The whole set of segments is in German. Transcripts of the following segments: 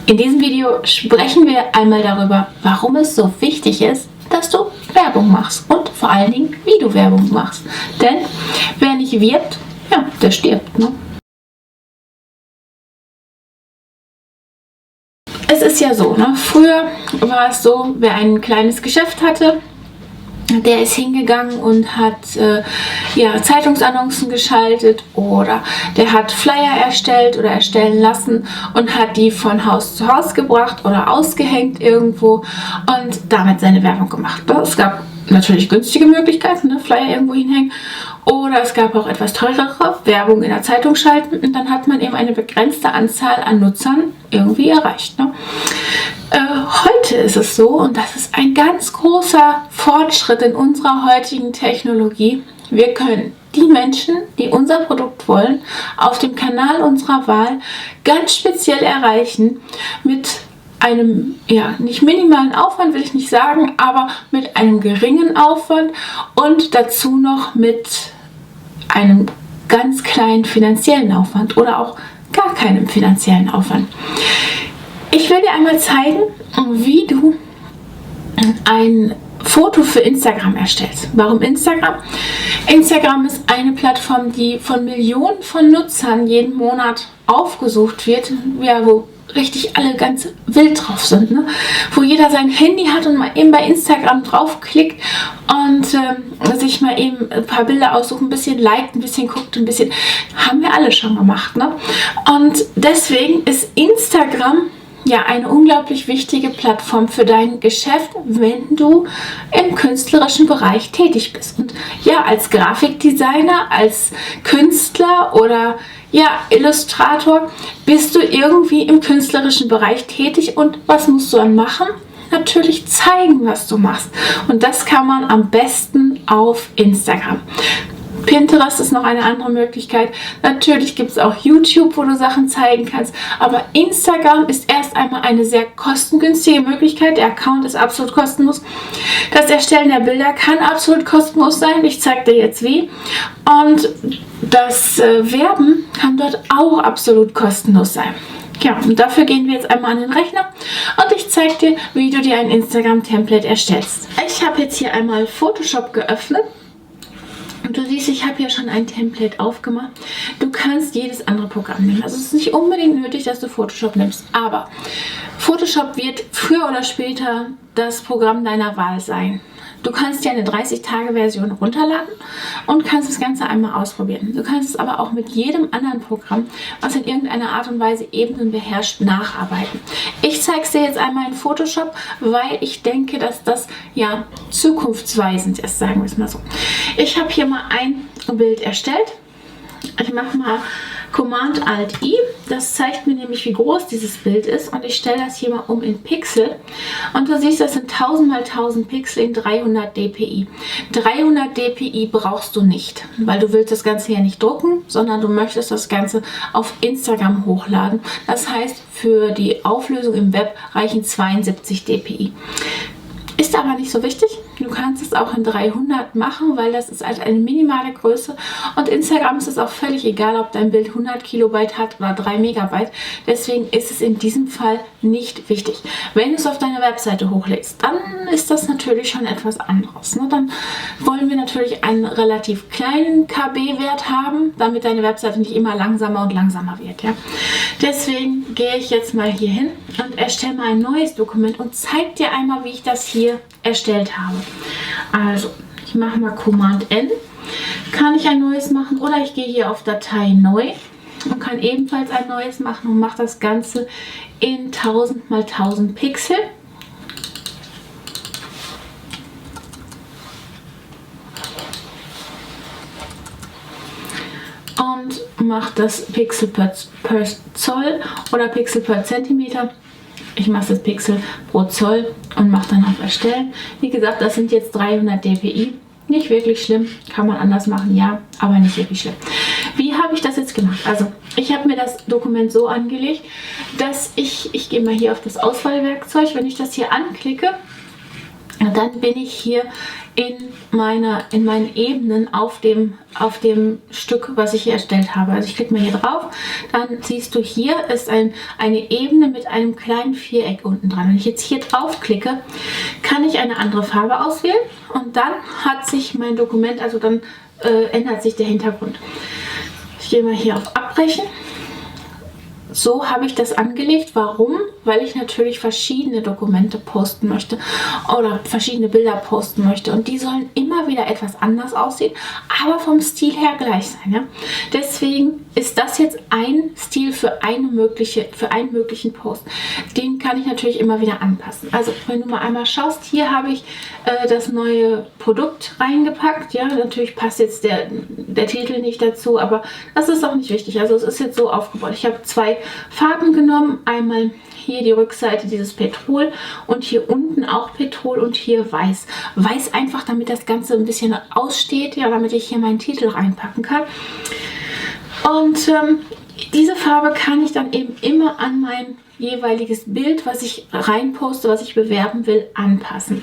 In diesem Video sprechen wir einmal darüber, warum es so wichtig ist, dass du Werbung machst und vor allen Dingen, wie du Werbung machst. Denn wer nicht wirbt, ja, der stirbt, ne? Es ist ja so, ne? Früher war es so, wer ein kleines Geschäft hatte, der ist hingegangen und hat Zeitungsannoncen geschaltet oder der hat Flyer erstellt oder erstellen lassen und hat die von Haus zu Haus gebracht oder ausgehängt irgendwo und damit seine Werbung gemacht. Es gab natürlich günstige Möglichkeiten, ne? Flyer irgendwo hinhängen, oder es gab auch etwas teurere, Werbung in der Zeitung schalten, und dann hat man eben eine begrenzte Anzahl an Nutzern irgendwie erreicht, ne? Heute ist es so, und das ist ein ganz großer Fortschritt in unserer heutigen Technologie, wir können die Menschen, die unser Produkt wollen, auf dem Kanal unserer Wahl ganz speziell erreichen mit einem, nicht minimalen Aufwand, will ich nicht sagen, aber mit einem geringen Aufwand und dazu noch mit einem ganz kleinen finanziellen Aufwand oder auch gar keinem finanziellen Aufwand. Ich will dir einmal zeigen, wie du ein Foto für Instagram erstellst. Warum Instagram? Instagram ist eine Plattform, die von Millionen von Nutzern jeden Monat aufgesucht wird, wo richtig alle ganz wild drauf sind, ne? Wo jeder sein Handy hat und mal eben bei Instagram draufklickt und sich mal eben ein paar Bilder aussucht, ein bisschen liked, ein bisschen guckt, ein bisschen, haben wir alle schon gemacht, ne? Und deswegen ist Instagram eine unglaublich wichtige Plattform für dein Geschäft, wenn du im künstlerischen Bereich tätig bist. Und als Grafikdesigner, als Künstler oder Illustrator bist du irgendwie im künstlerischen Bereich tätig, und was musst du dann machen? Natürlich zeigen, was du machst. Und das kann man am besten auf Instagram. Pinterest ist noch eine andere Möglichkeit. Natürlich gibt es auch YouTube, wo du Sachen zeigen kannst. Aber Instagram ist erst einmal eine sehr kostengünstige Möglichkeit. Der Account ist absolut kostenlos. Das Erstellen der Bilder kann absolut kostenlos sein. Ich zeige dir jetzt wie. Und das Werben kann dort auch absolut kostenlos sein. Ja, und dafür gehen wir jetzt einmal an den Rechner und ich zeige dir, wie du dir ein Instagram-Template erstellst. Ich habe jetzt hier einmal Photoshop geöffnet. Und du siehst, ich habe hier schon ein Template aufgemacht. Du kannst jedes andere Programm nehmen. Also es ist nicht unbedingt nötig, dass du Photoshop nimmst. Aber Photoshop wird früher oder später das Programm deiner Wahl sein. Du kannst dir eine 30-Tage-Version runterladen und kannst das Ganze einmal ausprobieren. Du kannst es aber auch mit jedem anderen Programm, was in irgendeiner Art und Weise Ebenen beherrscht, nacharbeiten. Ich zeige es dir jetzt einmal in Photoshop, weil ich denke, dass das zukunftsweisend ist, sagen wir es mal so. Ich habe hier mal ein Bild erstellt. Ich mache mal Command-Alt-I. Das zeigt mir nämlich, wie groß dieses Bild ist, und ich stelle das hier mal um in Pixel. Und du siehst, das sind 1000 mal 1000 Pixel in 300 dpi. 300 dpi brauchst du nicht, weil du willst das Ganze ja nicht drucken, sondern du möchtest das Ganze auf Instagram hochladen. Das heißt, für die Auflösung im Web reichen 72 dpi. Ist aber nicht so wichtig. Du kannst es auch in 300 machen, weil das ist halt eine minimale Größe. Und Instagram ist es auch völlig egal, ob dein Bild 100 Kilobyte hat oder 3 Megabyte. Deswegen ist es in diesem Fall nicht wichtig. Wenn du es auf deine Webseite hochlädst, dann ist das natürlich schon etwas anderes, ne? Dann wollen wir natürlich einen relativ kleinen KB-Wert haben, damit deine Webseite nicht immer langsamer und langsamer wird. Ja? Deswegen gehe ich jetzt mal hier hin und erstelle mal ein neues Dokument und zeige dir einmal, wie ich das hier erstellt habe. Also, ich mache mal Command N, kann ich ein neues machen, oder ich gehe hier auf Datei neu und kann ebenfalls ein neues machen und mache das Ganze in 1000 mal 1000 Pixel. Und mache das Pixel per Zoll oder Pixel per Zentimeter. Ich mache das Pixel pro Zoll und mache dann auf Erstellen. Wie gesagt, das sind jetzt 300 dpi. Nicht wirklich schlimm. Kann man anders machen, ja, aber nicht wirklich schlimm. Wie habe ich das jetzt gemacht? Also, ich habe mir das Dokument so angelegt, dass ich gehe mal hier auf das Auswahlwerkzeug. Wenn ich das hier anklicke, Und dann bin ich hier in meinen Ebenen auf dem Stück, was ich hier erstellt habe. Also ich klicke mal hier drauf, dann siehst du, hier ist eine Ebene mit einem kleinen Viereck unten dran. Wenn ich jetzt hier drauf klicke, kann ich eine andere Farbe auswählen und dann hat sich mein Dokument, also dann ändert sich der Hintergrund. Ich gehe mal hier auf Abbrechen. So habe ich das angelegt. Warum? Weil ich natürlich verschiedene Dokumente posten möchte oder verschiedene Bilder posten möchte. Und die sollen immer wieder etwas anders aussehen, aber vom Stil her gleich sein. Ja? Deswegen ist das jetzt ein Stil für einen möglichen Post. Den kann ich natürlich immer wieder anpassen. Also wenn du mal einmal schaust, hier habe ich das neue Produkt reingepackt. Ja, natürlich passt jetzt der Titel nicht dazu, aber das ist auch nicht wichtig. Also es ist jetzt so aufgebaut. Ich habe zwei Farben genommen. Einmal hier die Rückseite, dieses Petrol und hier unten auch Petrol und hier Weiß. Weiß einfach, damit das Ganze ein bisschen aussteht, ja, damit ich hier meinen Titel reinpacken kann. Und diese Farbe kann ich dann eben immer an mein jeweiliges Bild, was ich reinposte, was ich bewerben will, anpassen.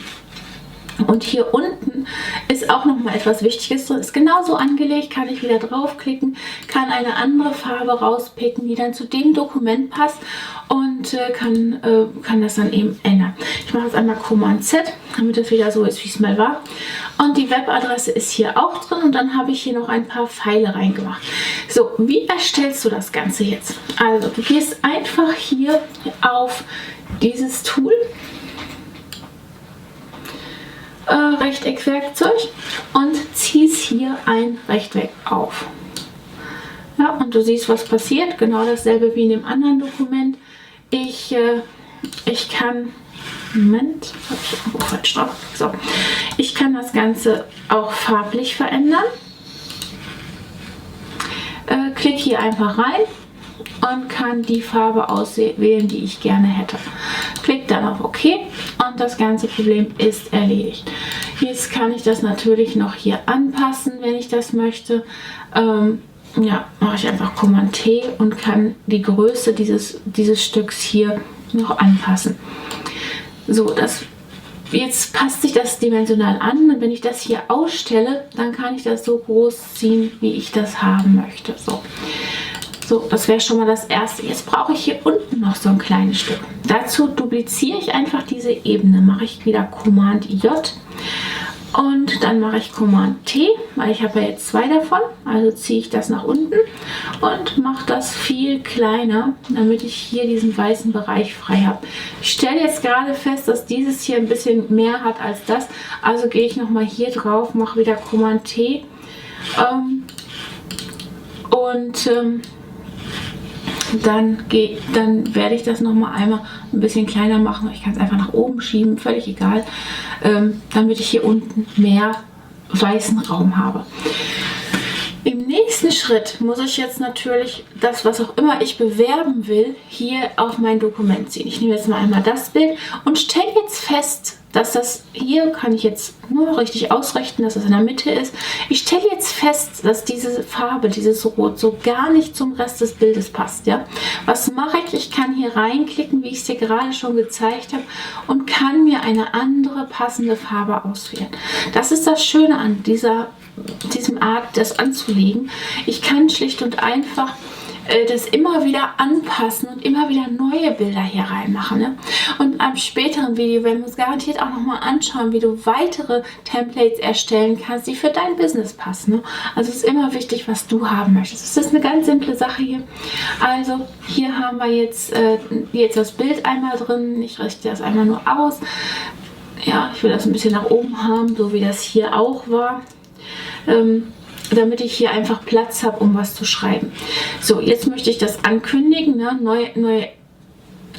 Und hier unten ist auch noch mal etwas Wichtiges, ist genauso angelegt, kann ich wieder draufklicken, kann eine andere Farbe rauspicken, die dann zu dem Dokument passt und kann das dann eben ändern. Ich mache jetzt einmal Command Z, damit das wieder so ist, wie es mal war. Und die Webadresse ist hier auch drin und dann habe ich hier noch ein paar Pfeile reingemacht. So, wie erstellst du das Ganze jetzt? Also, du gehst einfach hier auf dieses Tool, Rechteckwerkzeug und ziehst hier ein Rechteck auf. Ja, und du siehst, was passiert. Genau dasselbe wie in dem anderen Dokument. Ich kann, Moment, habe ich irgendwo falsch drauf. So, ich kann das Ganze auch farblich verändern. Klick hier einfach rein und kann die Farbe auswählen, die ich gerne hätte. Klick dann auf OK und das ganze Problem ist erledigt. Jetzt kann ich das natürlich noch hier anpassen, wenn ich das möchte. Ja, mache ich einfach Command T und kann die Größe dieses Stücks hier noch anpassen. So, jetzt passt sich das dimensional an und wenn ich das hier ausstelle, dann kann ich das so groß ziehen, wie ich das haben möchte. So, das wäre schon mal das erste. Jetzt brauche ich hier unten noch so ein kleines Stück. Dazu dupliziere ich einfach diese Ebene. Mache ich wieder Command J und dann mache ich Command T, weil ich habe ja jetzt zwei davon. Also ziehe ich das nach unten und mache das viel kleiner, damit ich hier diesen weißen Bereich frei habe. Ich stelle jetzt gerade fest, dass dieses hier ein bisschen mehr hat als das. Also gehe ich nochmal hier drauf, mache wieder Command T dann werde ich das noch mal einmal ein bisschen kleiner machen. Ich kann es einfach nach oben schieben, völlig egal, damit ich hier unten mehr weißen Raum habe. Im nächsten Schritt muss ich jetzt natürlich das, was auch immer ich bewerben will, hier auf mein Dokument ziehen. Ich nehme jetzt mal einmal das Bild und stelle jetzt fest, dass das hier, kann ich jetzt nur richtig ausrichten, dass es in der Mitte ist. Ich stelle jetzt fest, dass diese Farbe, dieses Rot, so gar nicht zum Rest des Bildes passt. Ja? Was mache ich? Ich kann hier reinklicken, wie ich es dir gerade schon gezeigt habe, und kann mir eine andere passende Farbe auswählen. Das ist das Schöne an diesem Art, das anzulegen. Ich kann schlicht und einfach das immer wieder anpassen und immer wieder neue Bilder hier reinmachen. Ne? Und am späteren Video werden wir uns garantiert auch nochmal anschauen, wie du weitere Templates erstellen kannst, die für dein Business passen. Ne? Also es ist immer wichtig, was du haben möchtest. Das ist eine ganz simple Sache hier. Also hier haben wir jetzt das Bild einmal drin. Ich richte das einmal nur aus. Ja, ich will das ein bisschen nach oben haben, so wie das hier auch war. Damit ich hier einfach Platz habe, um was zu schreiben. So, jetzt möchte ich das ankündigen, ne?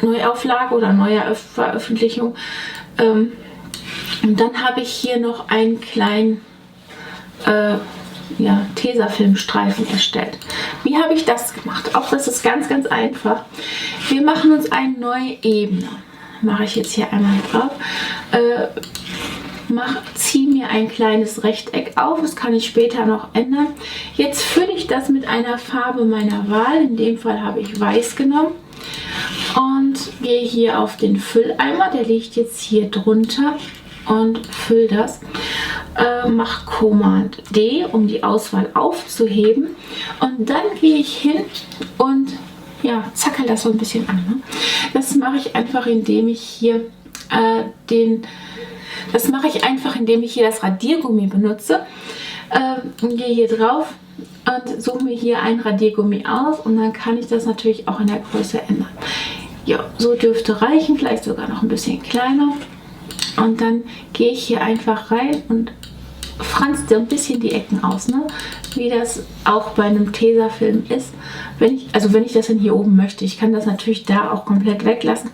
Neuauflage oder neue Veröffentlichung. Und dann habe ich hier noch einen kleinen Tesafilmstreifen erstellt. Wie habe ich das gemacht? Auch das ist ganz, ganz einfach. Wir machen uns eine neue Ebene. Mache ich jetzt hier einmal drauf. Ziehe mir ein kleines Rechteck auf, das kann ich später noch ändern. Jetzt fülle ich das mit einer Farbe meiner Wahl, in dem Fall habe ich Weiß genommen und gehe hier auf den Fülleimer, der liegt jetzt hier drunter und fülle das. Mach Command D, um die Auswahl aufzuheben. Und dann gehe ich hin und ja, zackel das so ein bisschen an. Ne? Das mache ich einfach, indem ich hier das Radiergummi benutze. Gehe hier drauf und suche mir hier ein Radiergummi aus und dann kann ich das natürlich auch in der Größe ändern. Ja, so dürfte reichen, vielleicht sogar noch ein bisschen kleiner. Und dann gehe ich hier einfach rein und franzt ein bisschen die Ecken aus, ne? Wie das auch bei einem Tesafilm ist. Wenn ich das dann hier oben möchte, ich kann das natürlich da auch komplett weglassen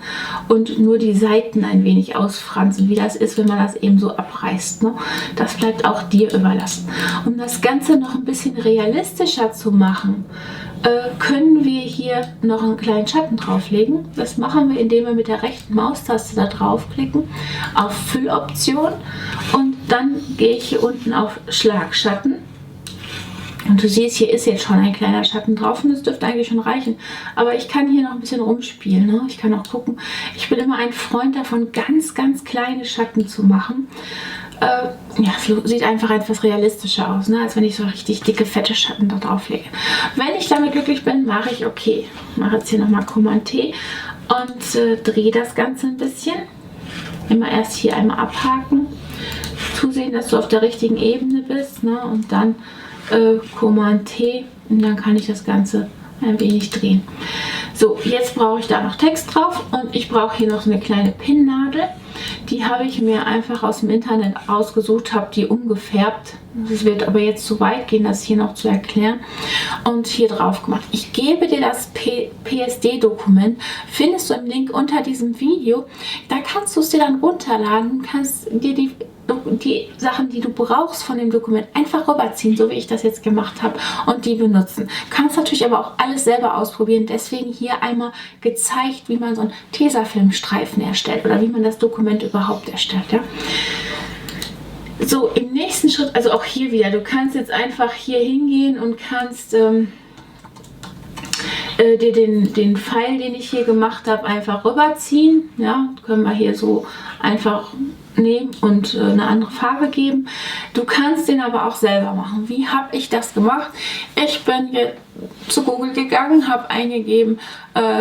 und nur die Seiten ein wenig ausfransen, wie das ist, wenn man das eben so abreißt. Ne? Das bleibt auch dir überlassen. Um das Ganze noch ein bisschen realistischer zu machen, können wir hier noch einen kleinen Schatten drauflegen. Das machen wir, indem wir mit der rechten Maustaste da draufklicken auf Fülloption und dann gehe ich hier unten auf Schlagschatten. Und du siehst, hier ist jetzt schon ein kleiner Schatten drauf und das dürfte eigentlich schon reichen. Aber ich kann hier noch ein bisschen rumspielen. Ne? Ich kann auch gucken. Ich bin immer ein Freund davon, ganz, ganz kleine Schatten zu machen. Ja, sieht einfach etwas realistischer aus, ne? Als wenn ich so richtig dicke, fette Schatten da drauf lege. Wenn ich damit glücklich bin, mache ich okay. Mache jetzt hier nochmal Command T und drehe das Ganze ein bisschen. Immer erst hier einmal abhaken. Zusehen, dass du auf der richtigen Ebene bist, ne? Und dann Command T und dann kann ich das Ganze ein wenig drehen. So, jetzt brauche ich da noch Text drauf und ich brauche hier noch so eine kleine Pinnnadel. Die habe ich mir einfach aus dem Internet ausgesucht, habe die umgefärbt. Es wird aber jetzt zu weit gehen, das hier noch zu erklären. Und hier drauf gemacht. Ich gebe dir das PSD-Dokument, findest du im Link unter diesem Video. Da kannst du es dir dann runterladen, kannst dir die Sachen, die du brauchst von dem Dokument, einfach rüberziehen, so wie ich das jetzt gemacht habe und die benutzen. Du kannst natürlich aber auch alles selber ausprobieren. Deswegen hier einmal gezeigt, wie man so einen Tesafilmstreifen erstellt oder wie man das Dokument überhaupt erstellt. Ja? So, im nächsten Schritt, also auch hier wieder, du kannst jetzt einfach hier hingehen und kannst dir den Pfeil, den ich hier gemacht habe, einfach rüberziehen. Ja, können wir hier so einfach nehmen und eine andere Farbe geben. Du kannst den aber auch selber machen. Wie habe ich das gemacht? Ich bin hier zu Google gegangen, habe eingegeben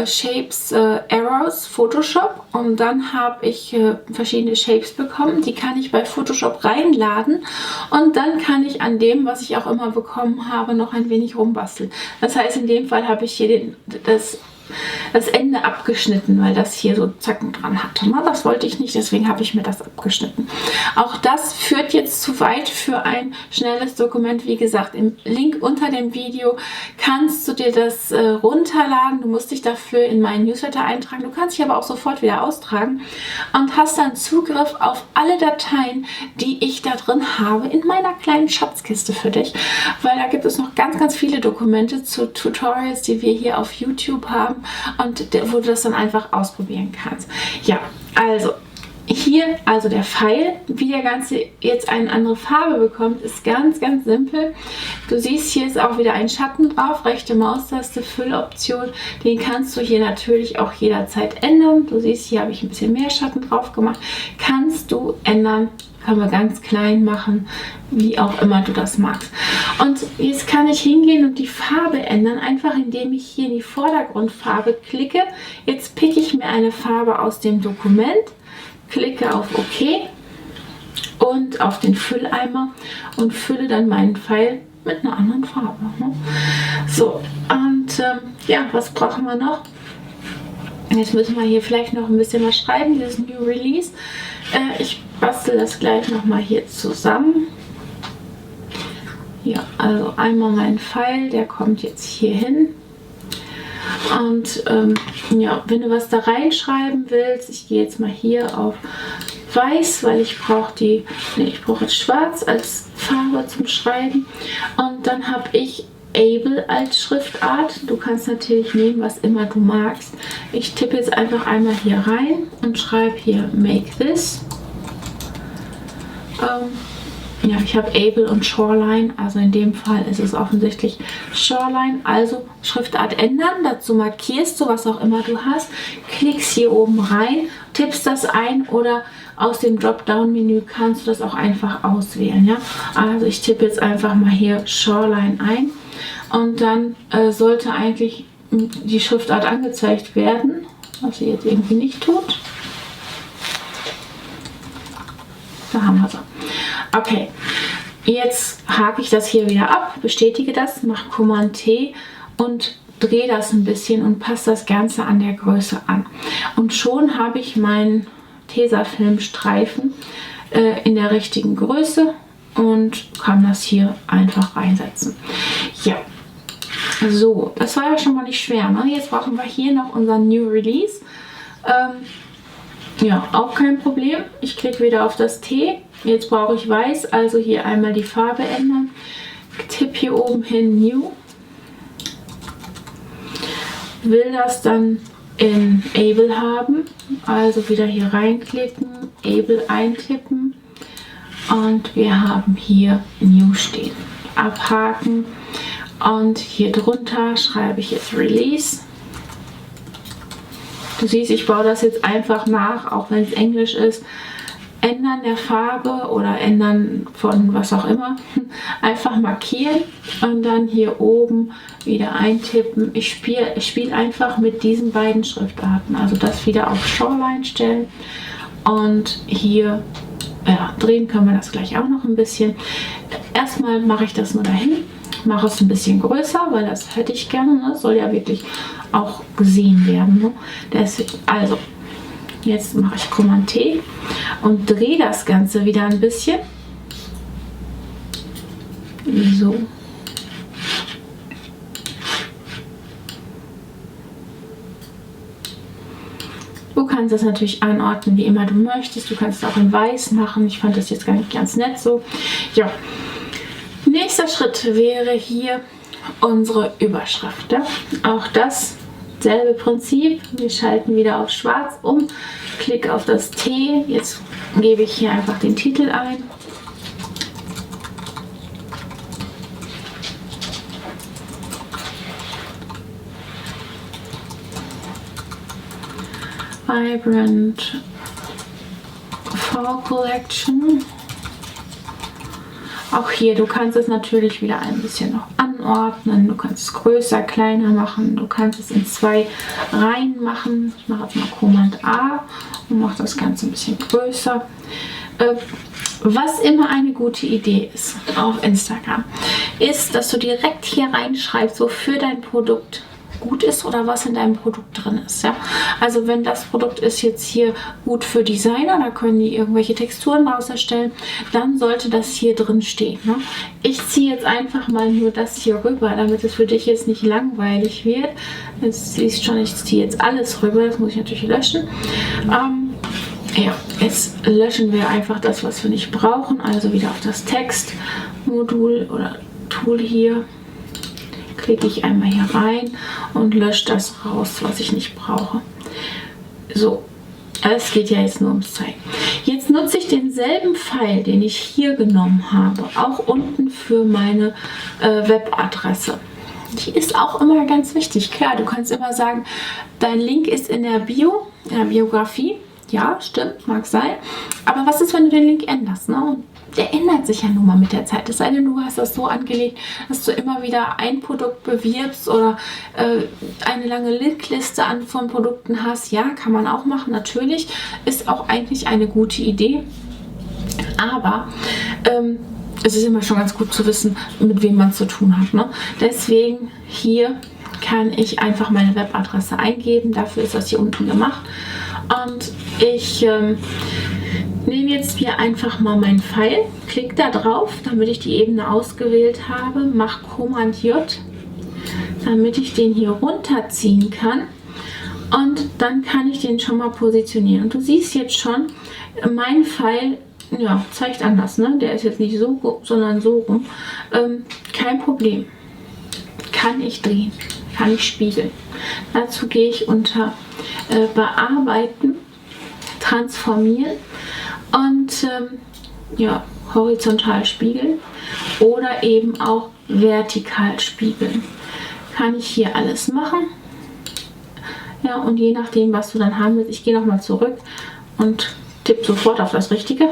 Shapes Errors Photoshop und dann habe ich verschiedene Shapes bekommen. Die kann ich bei Photoshop reinladen und dann kann ich an dem, was ich auch immer bekommen habe, noch ein wenig rumbasteln. Das heißt, in dem Fall habe ich hier das Ende abgeschnitten, weil das hier so Zacken dran hatte. Das wollte ich nicht, deswegen habe ich mir das abgeschnitten. Auch das führt jetzt zu weit für ein schnelles Dokument. Wie gesagt, im Link unter dem Video kannst du dir das runterladen. Du musst dich dafür in meinen Newsletter eintragen. Du kannst dich aber auch sofort wieder austragen und hast dann Zugriff auf alle Dateien, die ich da drin habe in meiner kleinen Schatzkiste für dich, weil da gibt es noch ganz, ganz viele Dokumente zu Tutorials, die wir hier auf YouTube haben und wo du das dann einfach ausprobieren kannst. Ja, also hier, also der Pfeil, wie der Ganze jetzt eine andere Farbe bekommt, ist ganz, ganz simpel. Du siehst, hier ist auch wieder ein Schatten drauf, rechte Maustaste, Fülloption. Den kannst du hier natürlich auch jederzeit ändern. Du siehst, hier habe ich ein bisschen mehr Schatten drauf gemacht. Kannst du ändern, kann man ganz klein machen, wie auch immer du das magst. Und jetzt kann ich hingehen und die Farbe ändern, einfach indem ich hier in die Vordergrundfarbe klicke. Jetzt picke ich mir eine Farbe aus dem Dokument, klicke auf OK und auf den Fülleimer und fülle dann meinen Pfeil mit einer anderen Farbe. So, und ja, was brauchen wir noch? Jetzt müssen wir hier vielleicht noch ein bisschen was schreiben, dieses New Release. Ich bastel das gleich nochmal hier zusammen. Ja, also einmal mein Pfeil, der kommt jetzt hier hin. Und ja, wenn du was da reinschreiben willst, ich gehe jetzt mal hier auf Weiß, weil ich brauche ich brauche jetzt Schwarz als Farbe zum Schreiben. Und dann habe ich Able als Schriftart. Du kannst natürlich nehmen, was immer du magst. Ich tippe jetzt einfach einmal hier rein und schreibe hier Make This. ja, ich habe Able und Shoreline, also in dem Fall ist es offensichtlich Shoreline. Also Schriftart ändern, dazu markierst du, was auch immer du hast, klickst hier oben rein, tippst das ein oder aus dem Dropdown-Menü kannst du das auch einfach auswählen. Ja? Also ich tippe jetzt einfach mal hier Shoreline ein und dann sollte eigentlich die Schriftart angezeigt werden, was sie jetzt irgendwie nicht tut. Da haben wir sie. Okay, jetzt hake ich das hier wieder ab, bestätige das, mache Command T und drehe das ein bisschen und passe das Ganze an der Größe an. Und schon habe ich meinen Tesafilmstreifen in der richtigen Größe und kann das hier einfach reinsetzen. Ja, so, das war ja schon mal nicht schwer. Ne? Jetzt brauchen wir hier noch unseren New Release. Ja, auch kein Problem. Ich klicke wieder auf das T. Jetzt brauche ich weiß, also hier einmal die Farbe ändern. Tipp hier oben hin New. Will das dann in Able haben. Also wieder hier reinklicken, Able eintippen. Und wir haben hier New stehen. Abhaken. Und hier drunter schreibe ich jetzt Release. Du siehst, ich baue das jetzt einfach nach, auch wenn es Englisch ist. Ändern der Farbe oder ändern von was auch immer. Einfach markieren und dann hier oben wieder eintippen. Ich spiele einfach mit diesen beiden Schriftarten. Also das wieder auf Shoreline stellen und hier drehen können wir das gleich auch noch ein bisschen. Erstmal mache ich das nur dahin. Mache es ein bisschen größer, weil das hätte ich gerne. Ne? Soll ja wirklich auch gesehen werden. Ne? Deswegen, also, jetzt mache ich Command T und drehe das Ganze wieder ein bisschen. So. Du kannst das natürlich anordnen, wie immer du möchtest. Du kannst es auch in weiß machen. Ich fand das jetzt gar nicht ganz nett so. Ja. Nächster Schritt wäre hier unsere Überschrift. Ja? Auch dasselbe Prinzip. Wir schalten wieder auf schwarz um, klicke auf das T. Jetzt gebe ich hier einfach den Titel ein. Vibrant Fall Collection. Auch hier, du kannst es natürlich wieder ein bisschen noch anordnen. Du kannst es größer, kleiner machen. Du kannst es in 2 Reihen machen. Ich mache jetzt mal Command A und mache das Ganze ein bisschen größer. Was immer eine gute Idee ist auf Instagram, ist, dass du direkt hier reinschreibst, wofür dein Produkt gut ist oder was in deinem Produkt drin ist. Ja? Also wenn das Produkt ist jetzt hier gut für Designer, da können die irgendwelche Texturen daraus erstellen, dann sollte das hier drin stehen. Ne? Ich ziehe jetzt einfach mal nur das hier rüber, damit es für dich jetzt nicht langweilig wird. Jetzt siehst du schon, ich ziehe jetzt alles rüber, das muss ich natürlich löschen. Ja, jetzt löschen wir einfach das, was wir nicht brauchen, also wieder auf das Textmodul oder Tool hier. Klicke ich einmal hier rein und lösche das raus, was ich nicht brauche. So, es geht ja jetzt nur ums Zeigen. Jetzt nutze ich denselben Pfeil, den ich hier genommen habe, auch unten für meine Webadresse. Die ist auch immer ganz wichtig. Klar, du kannst immer sagen, dein Link ist in der Bio, in der Biografie. Ja, stimmt, mag sein. Aber was ist, wenn du den Link änderst? Ne? Der ändert sich ja nun mal mit der Zeit. Es sei denn, du hast das so angelegt, dass du immer wieder ein Produkt bewirbst oder eine lange Linkliste von Produkten hast. Ja, kann man auch machen, natürlich. Ist auch eigentlich eine gute Idee. Aber es ist immer schon ganz gut zu wissen, mit wem man es zu tun hat. Ne? Deswegen hier kann ich einfach meine Webadresse eingeben. Dafür ist das hier unten gemacht. Und ich nehme jetzt hier einfach mal meinen Pfeil, klicke da drauf, damit ich die Ebene ausgewählt habe, mache Command J, damit ich den hier runterziehen kann. Und dann kann ich den schon mal positionieren. Und du siehst jetzt schon, mein Pfeil zeigt anders. Ne? Der ist jetzt nicht so, sondern so rum. Kein Problem. Kann ich drehen. Kann ich spiegeln. Dazu gehe ich unter Bearbeiten, Transformieren und horizontal spiegeln oder eben auch vertikal spiegeln. Kann ich hier alles machen. Ja, und je nachdem, was du dann haben willst, ich gehe nochmal zurück und tippe sofort auf das Richtige,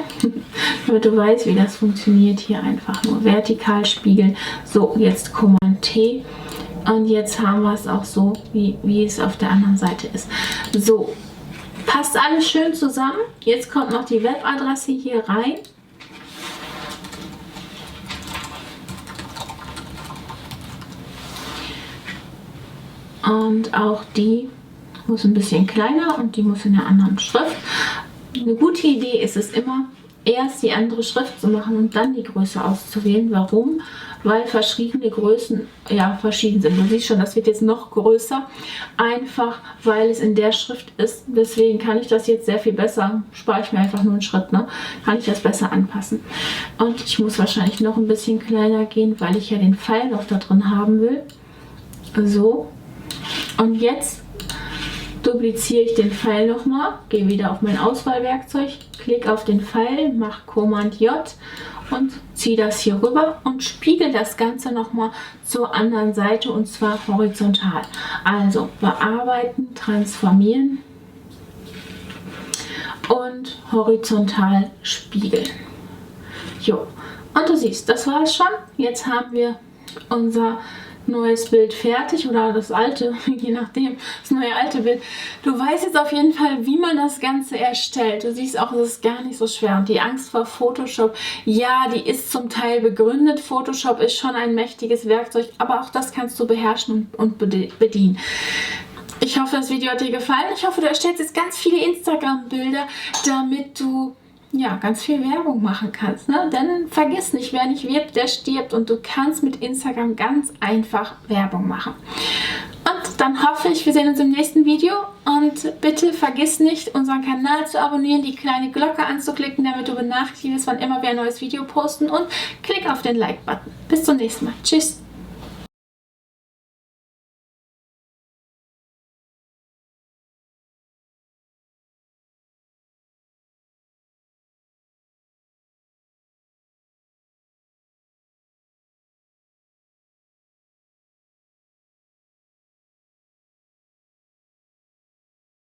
damit du weißt, wie das funktioniert. Hier einfach nur vertikal spiegeln. So, jetzt Command T. Und jetzt haben wir es auch so, wie es auf der anderen Seite ist. So, passt alles schön zusammen. Jetzt kommt noch die Webadresse hier rein. Und auch die muss ein bisschen kleiner und die muss in einer anderen Schrift. Eine gute Idee ist es immer, erst die andere Schrift zu machen und dann die Größe auszuwählen. Warum? Weil verschiedene Größen ja verschieden sind. Du siehst schon, das wird jetzt noch größer, einfach weil es in der Schrift ist. Deswegen kann ich das jetzt sehr viel besser, spare ich mir einfach nur einen Schritt, ne? Kann ich das besser anpassen. Und ich muss wahrscheinlich noch ein bisschen kleiner gehen, weil ich ja den Pfeil noch da drin haben will. So. Und jetzt dupliziere ich den Pfeil nochmal, gehe wieder auf mein Auswahlwerkzeug, klicke auf den Pfeil, mache Command J und ziehe das hier rüber und spiegel das Ganze nochmal zur anderen Seite und zwar horizontal. Also bearbeiten, transformieren und horizontal spiegeln. Jo. Und du siehst, das war es schon. Jetzt haben wir unser neues Bild fertig oder das alte, je nachdem, das neue alte Bild. Du weißt jetzt auf jeden Fall, wie man das Ganze erstellt. Du siehst auch, es ist gar nicht so schwer. Und die Angst vor Photoshop, ja, die ist zum Teil begründet. Photoshop ist schon ein mächtiges Werkzeug, aber auch das kannst du beherrschen und bedienen. Ich hoffe, das Video hat dir gefallen. Ich hoffe, du erstellst jetzt ganz viele Instagram-Bilder, damit du ja, ganz viel Werbung machen kannst, ne? Denn vergiss nicht, wer nicht wirbt, der stirbt und du kannst mit Instagram ganz einfach Werbung machen. Und dann hoffe ich, wir sehen uns im nächsten Video und bitte vergiss nicht, unseren Kanal zu abonnieren, die kleine Glocke anzuklicken, damit du benachrichtigt wirst, wann immer wir ein neues Video posten und klick auf den Like-Button. Bis zum nächsten Mal. Tschüss!